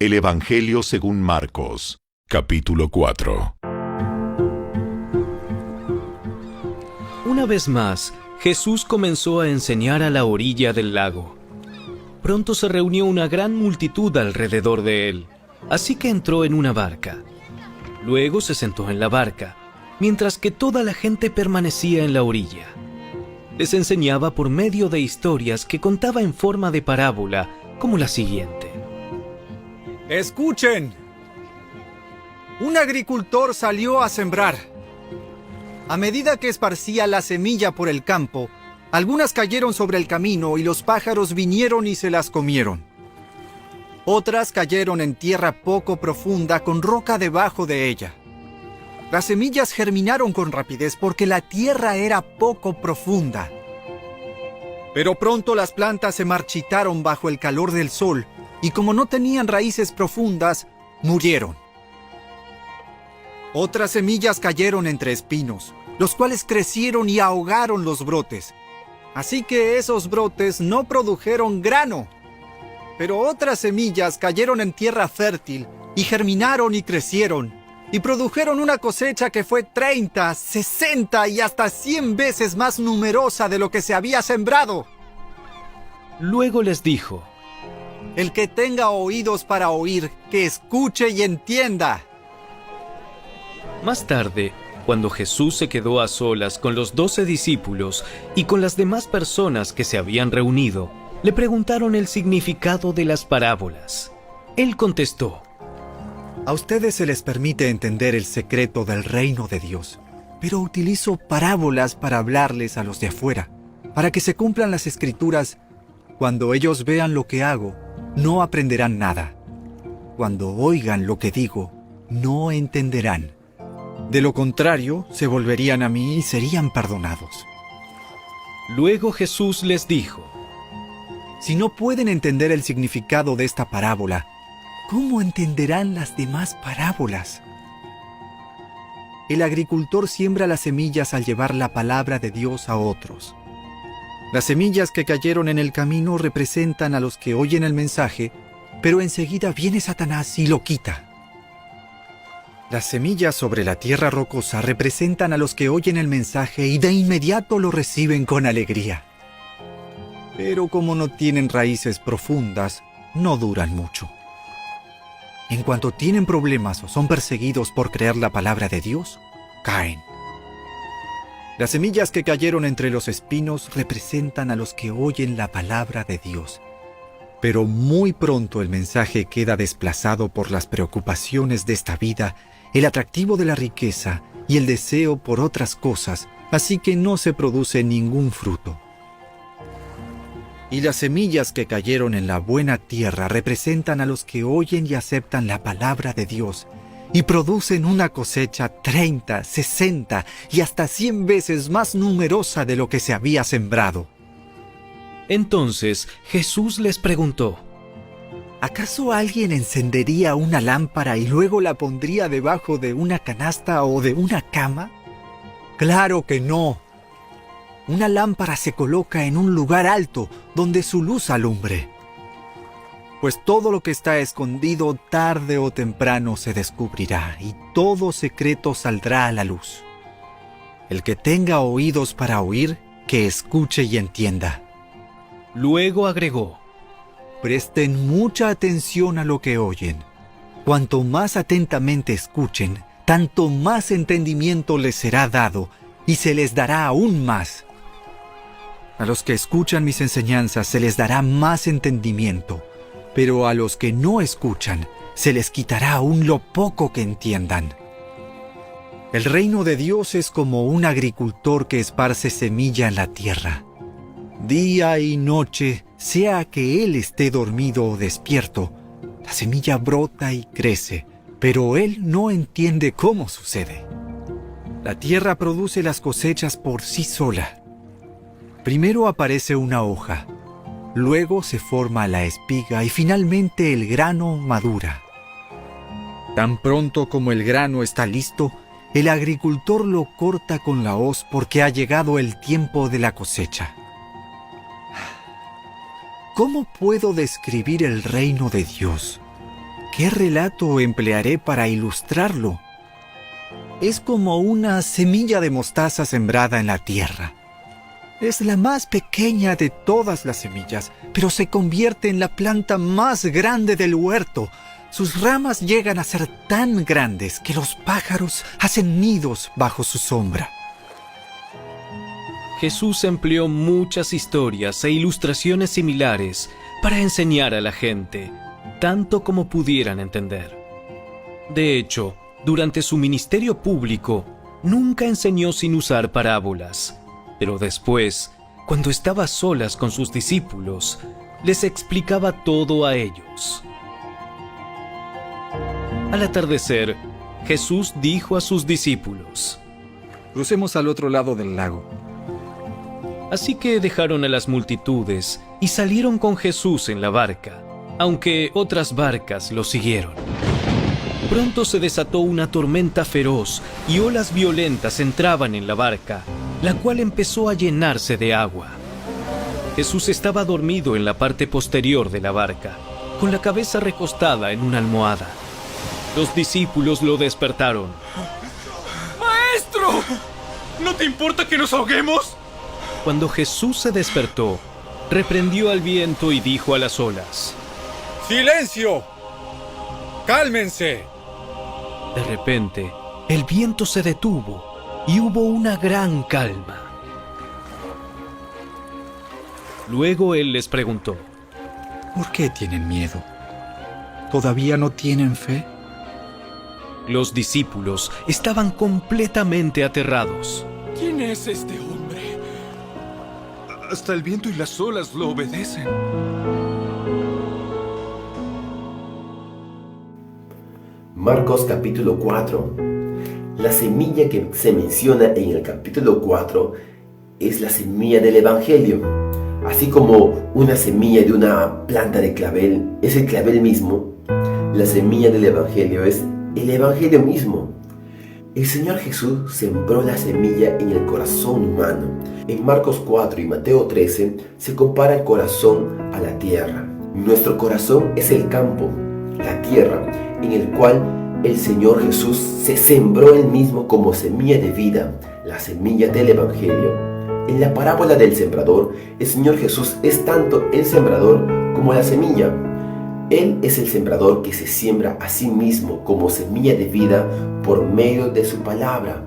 El Evangelio según Marcos, capítulo 4. Una vez más, Jesús comenzó a enseñar a la orilla del lago. Pronto se reunió una gran multitud alrededor de él, así que entró en una barca. Luego se sentó en la barca, mientras que toda la gente permanecía en la orilla. Les enseñaba por medio de historias que contaba en forma de parábola, como la siguiente. ¡Escuchen! Un agricultor salió a sembrar. A medida que esparcía la semilla por el campo, algunas cayeron sobre el camino y los pájaros vinieron y se las comieron. Otras cayeron en tierra poco profunda con roca debajo de ella. Las semillas germinaron con rapidez porque la tierra era poco profunda. Pero pronto las plantas se marchitaron bajo el calor del sol y como no tenían raíces profundas, murieron. Otras semillas cayeron entre espinos, los cuales crecieron y ahogaron los brotes. Así que esos brotes no produjeron grano. Pero otras semillas cayeron en tierra fértil y germinaron y crecieron, y produjeron una cosecha que fue 30, 60 y hasta 100 veces más numerosa de lo que se había sembrado. Luego les dijo: El que tenga oídos para oír, que escuche y entienda. Más tarde, cuando Jesús se quedó a solas con los 12 discípulos y con las demás personas que se habían reunido, le preguntaron el significado de las parábolas. Él contestó: A ustedes se les permite entender el secreto del reino de Dios, pero utilizo parábolas para hablarles a los de afuera, para que se cumplan las escrituras. Cuando ellos vean lo que hago, no aprenderán nada. Cuando oigan lo que digo, no entenderán. De lo contrario, se volverían a mí y serían perdonados. Luego Jesús les dijo: Si no pueden entender el significado de esta parábola, ¿cómo entenderán las demás parábolas? El agricultor siembra las semillas al llevar la palabra de Dios a otros. Las semillas que cayeron en el camino representan a los que oyen el mensaje, pero enseguida viene Satanás y lo quita. Las semillas sobre la tierra rocosa representan a los que oyen el mensaje y de inmediato lo reciben con alegría. Pero como no tienen raíces profundas, no duran mucho. En cuanto tienen problemas o son perseguidos por creer la palabra de Dios, caen. Las semillas que cayeron entre los espinos representan a los que oyen la palabra de Dios. Pero muy pronto el mensaje queda desplazado por las preocupaciones de esta vida, el atractivo de la riqueza y el deseo por otras cosas, así que no se produce ningún fruto. Y las semillas que cayeron en la buena tierra representan a los que oyen y aceptan la palabra de Dios y producen una cosecha 30, 60 y hasta 100 veces más numerosa de lo que se había sembrado. Entonces Jesús les preguntó: ¿Acaso alguien encendería una lámpara y luego la pondría debajo de una canasta o de una cama? ¡Claro que no! Una lámpara se coloca en un lugar alto donde su luz alumbre. Pues todo lo que está escondido tarde o temprano se descubrirá y todo secreto saldrá a la luz. El que tenga oídos para oír, que escuche y entienda. Luego agregó: Presten mucha atención a lo que oyen. Cuanto más atentamente escuchen, tanto más entendimiento les será dado y se les dará aún más. A los que escuchan mis enseñanzas se les dará más entendimiento, pero a los que no escuchan se les quitará aún lo poco que entiendan. El reino de Dios es como un agricultor que esparce semilla en la tierra. Día y noche, sea que él esté dormido o despierto, la semilla brota y crece, pero él no entiende cómo sucede. La tierra produce las cosechas por sí sola. Primero aparece una hoja, luego se forma la espiga y finalmente el grano madura. Tan pronto como el grano está listo, el agricultor lo corta con la hoz porque ha llegado el tiempo de la cosecha. ¿Cómo puedo describir el reino de Dios? ¿qué relato emplearé para ilustrarlo? Es como una semilla de mostaza sembrada en la tierra. Es la más pequeña de todas las semillas, pero se convierte en la planta más grande del huerto. Sus ramas llegan a ser tan grandes que los pájaros hacen nidos bajo su sombra. Jesús empleó muchas historias e ilustraciones similares para enseñar a la gente, tanto como pudieran entender. De hecho, durante su ministerio público, nunca enseñó sin usar parábolas, pero después, cuando estaba a solas con sus discípulos, les explicaba todo a ellos. Al atardecer, Jesús dijo a sus discípulos: Crucemos al otro lado del lago. Así que dejaron a las multitudes y salieron con Jesús en la barca, aunque otras barcas lo siguieron. Pronto se desató una tormenta feroz y olas violentas entraban en la barca, la cual empezó a llenarse de agua. Jesús estaba dormido en la parte posterior de la barca, con la cabeza recostada en una almohada. Los discípulos lo despertaron. ¡Maestro! ¿No te importa que nos ahoguemos? Cuando Jesús se despertó, reprendió al viento y dijo a las olas: ¡Silencio! ¡Cálmense! De repente, el viento se detuvo y hubo una gran calma. Luego él les preguntó: ¿Por qué tienen miedo? ¿Todavía no tienen fe? Los discípulos estaban completamente aterrados. ¿Quién es este hombre? Hasta el viento y las olas lo obedecen. Marcos capítulo 4. La semilla que se menciona en el capítulo 4 es la semilla del Evangelio. Así como una semilla de una planta de clavel es el clavel mismo, la semilla del Evangelio es el Evangelio mismo. El Señor Jesús sembró la semilla en el corazón humano. En Marcos 4 y Mateo 13 se compara el corazón a la tierra. Nuestro corazón es el campo, la tierra, en el cual el Señor Jesús se sembró él mismo como semilla de vida, la semilla del Evangelio. En la parábola del sembrador, el Señor Jesús es tanto el sembrador como la semilla. Él es el sembrador que se siembra a sí mismo como semilla de vida por medio de su palabra.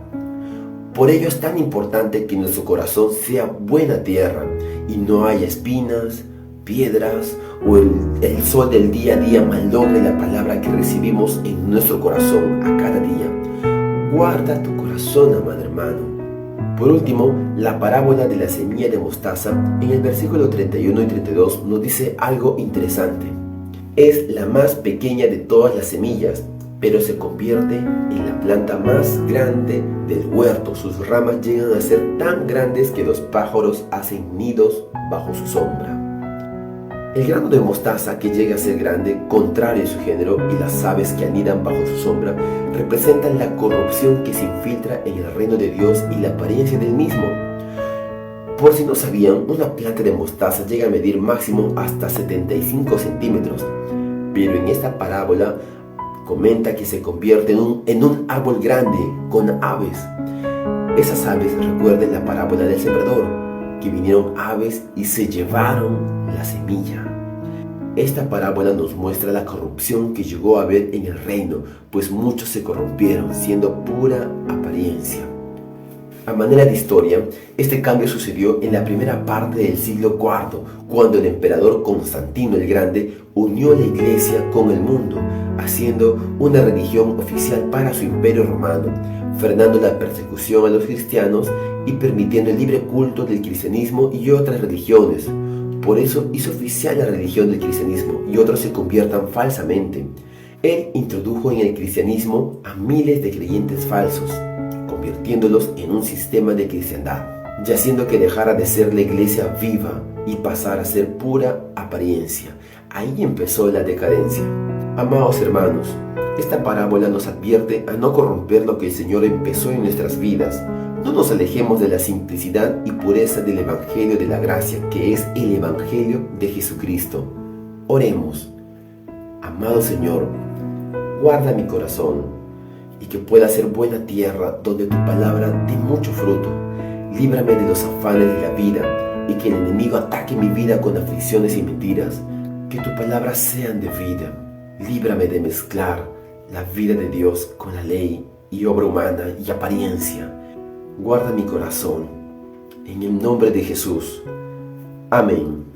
Por ello es tan importante que nuestro corazón sea buena tierra y no haya espinas, piedras o el sol del día a día malogre la palabra que recibimos en nuestro corazón a cada día. Guarda tu corazón, amado hermano. Por último, la parábola de la semilla de mostaza en el versículo 31 y 32 nos dice algo interesante. Es la más pequeña de todas las semillas, pero se convierte en la planta más grande del huerto. Sus ramas llegan a ser tan grandes que los pájaros hacen nidos bajo su sombra. El grano de mostaza que llega a ser grande, contrario a su género, y las aves que anidan bajo su sombra, representan la corrupción que se infiltra en el reino de Dios y la apariencia del mismo. Por si no sabían, una planta de mostaza llega a medir máximo hasta 75 centímetros, pero en esta parábola comenta que se convierte en un árbol grande con aves. Esas aves recuerden la parábola del sembrador, que vinieron aves y se llevaron la semilla. Esta parábola nos muestra la corrupción que llegó a haber en el reino, pues muchos se corrompieron siendo pura apariencia. A manera de historia, este cambio sucedió en la primera parte del siglo IV, cuando el emperador Constantino el Grande unió la iglesia con el mundo, haciendo una religión oficial para su imperio romano, frenando la persecución a los cristianos y permitiendo el libre culto del cristianismo y otras religiones. Por eso hizo oficial la religión del cristianismo y otros se conviertan falsamente. Él introdujo en el cristianismo a miles de creyentes falsos, convirtiéndolos en un sistema de cristiandad, y haciendo que dejara de ser la iglesia viva y pasara a ser pura apariencia. Ahí empezó la decadencia. Amados hermanos, esta parábola nos advierte a no corromper lo que el Señor empezó en nuestras vidas. No nos alejemos de la simplicidad y pureza del Evangelio de la gracia, que es el Evangelio de Jesucristo. Oremos. Amado Señor, guarda mi corazón, y que pueda ser buena tierra donde tu palabra dé mucho fruto. Líbrame de los afanes de la vida, y que el enemigo ataque mi vida con aflicciones y mentiras. Que tu palabra sean de vida. Líbrame de mezclar la vida de Dios con la ley y obra humana y apariencia. Guarda mi corazón. En el nombre de Jesús. Amén.